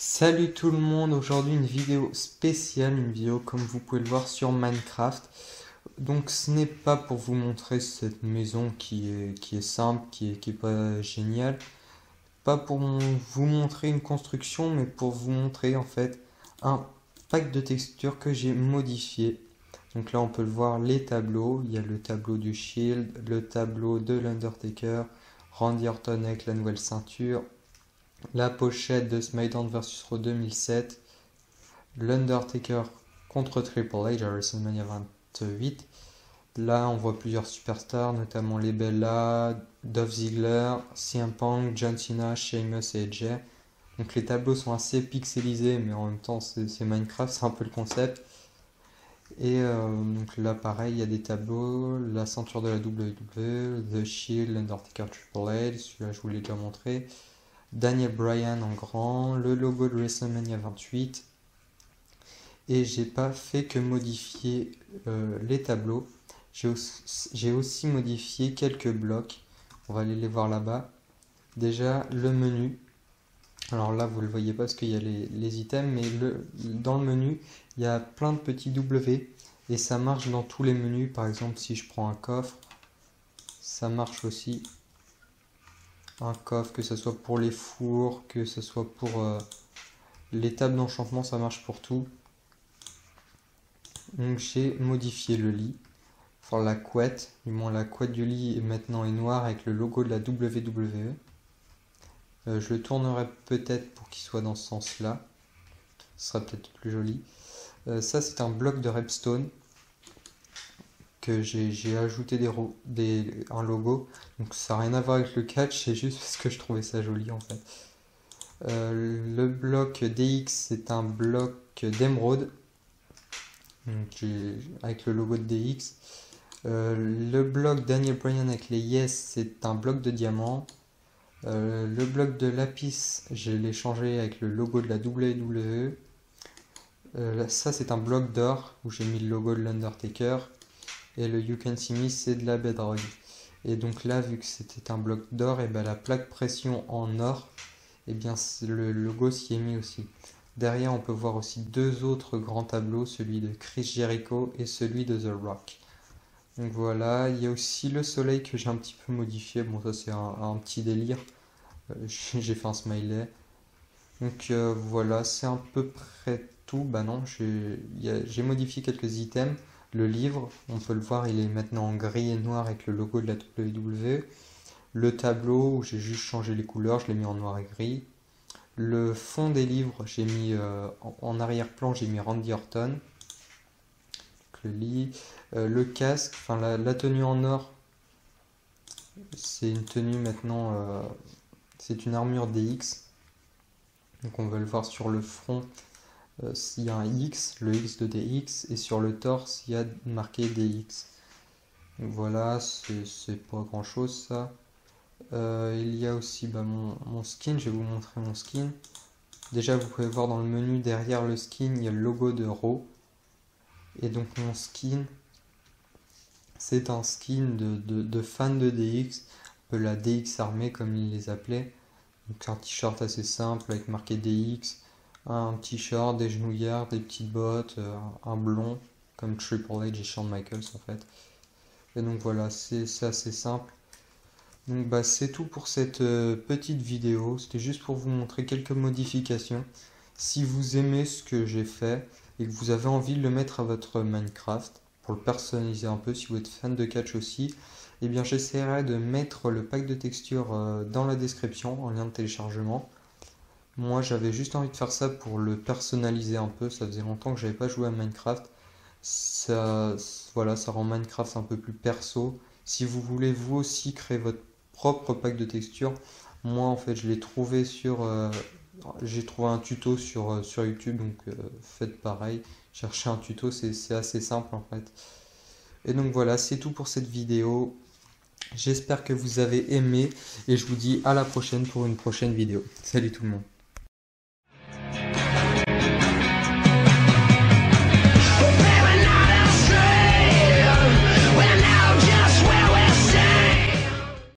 Salut tout le monde, aujourd'hui une vidéo spéciale, une vidéo comme vous pouvez le voir sur Minecraft. Donc ce n'est pas pour vous montrer cette maison qui est simple, qui est pas géniale. Pas pour vous montrer une construction, mais pour vous montrer en fait un pack de textures que j'ai modifié. Donc là on peut le voir les tableaux, il y a le tableau du Shield, le tableau de l'Undertaker, Randy Orton avec la nouvelle ceinture, la pochette de SmackDown vs Raw 2007, l'Undertaker contre Triple H à WrestleMania 28. Là, on voit plusieurs superstars, notamment les Bella, Dolph Ziggler, CM Punk, John Cena, Sheamus et AJ. Donc les tableaux sont assez pixelisés, mais en même temps, c'est Minecraft, c'est un peu le concept. Et donc là, pareil, il y a des tableaux, la ceinture de la WWE, The Shield, l'Undertaker Triple H, celui-là je vous l'ai déjà montré. Daniel Bryan en grand, le logo de WrestleMania 28. Et j'ai pas fait que modifier les tableaux. J'ai aussi modifié quelques blocs. On va aller les voir là-bas. Déjà, le menu. Alors là, vous ne le voyez pas parce qu'il y a les items, mais dans le menu, il y a plein de petits W. Et ça marche dans tous les menus. Par exemple, si je prends un coffre, ça marche aussi. Un coffre, que ce soit pour les fours, que ce soit pour les tables d'enchantement, ça marche pour tout. Donc j'ai modifié le lit, enfin la couette, du moins la couette du lit maintenant est noire avec le logo de la WWE. Je le tournerai peut-être pour qu'il soit dans ce sens-là, ce sera peut-être plus joli. Ça c'est un bloc de Repstone que j'ai ajouté un logo, donc ça n'a rien à voir avec le catch, c'est juste parce que je trouvais ça joli en fait. Le bloc DX c'est un bloc d'émeraude avec le logo de DX. Le bloc Daniel Bryan avec les Yes c'est un bloc de diamant. Le bloc de lapis je l'ai changé avec le logo de la WWE. Ça c'est un bloc d'or où j'ai mis le logo de l'Undertaker. Et le You Can See Me c'est de la bedrock. Et donc là vu que c'était un bloc d'or, et ben la plaque pression en or, et bien le logo s'y est mis aussi. Derrière on peut voir aussi deux autres grands tableaux, celui de Chris Jericho et celui de The Rock. Donc voilà, il y a aussi le soleil que j'ai un petit peu modifié, bon ça c'est un petit délire, j'ai fait un smiley. Donc voilà, c'est à peu près tout. Bah non, j'ai modifié quelques items. Le livre, on peut le voir, il est maintenant en gris et noir avec le logo de la WWE. Le tableau, où j'ai juste changé les couleurs, je l'ai mis en noir et gris. Le fond des livres, j'ai mis en arrière-plan, j'ai mis Randy Orton. Donc, le lit, le casque, enfin la tenue en or, c'est une tenue maintenant, c'est une armure DX. Donc on va le voir sur le front, il y a un X, le X de DX, et sur le torse, il y a marqué DX. Donc voilà, c'est pas grand chose ça. Il y a aussi mon skin, je vais vous montrer mon skin. Déjà vous pouvez voir dans le menu derrière le skin, il y a le logo de Raw. Et donc mon skin, c'est un skin de fan de DX, un peu la DX armée comme ils les appelaient. Donc un t-shirt assez simple avec marqué DX, un t-shirt, des genouillères, des petites bottes, un blond comme Triple H et Shawn Michaels en fait. Et donc voilà, c'est assez simple. Donc bah c'est tout pour cette petite vidéo, c'était juste pour vous montrer quelques modifications. Si vous aimez ce que j'ai fait et que vous avez envie de le mettre à votre Minecraft, pour le personnaliser un peu, si vous êtes fan de catch aussi, eh bien j'essaierai de mettre le pack de textures dans la description en lien de téléchargement. Moi j'avais juste envie de faire ça pour le personnaliser un peu, ça faisait longtemps que j'avais pas joué à Minecraft. Voilà, ça rend Minecraft un peu plus perso. Si vous voulez vous aussi créer votre propre pack de textures, moi en fait je l'ai trouvé j'ai trouvé un tuto sur YouTube, donc faites pareil, cherchez un tuto, c'est assez simple en fait. Et donc voilà, c'est tout pour cette vidéo. J'espère que vous avez aimé et je vous dis à la prochaine pour une prochaine vidéo. Salut tout le monde.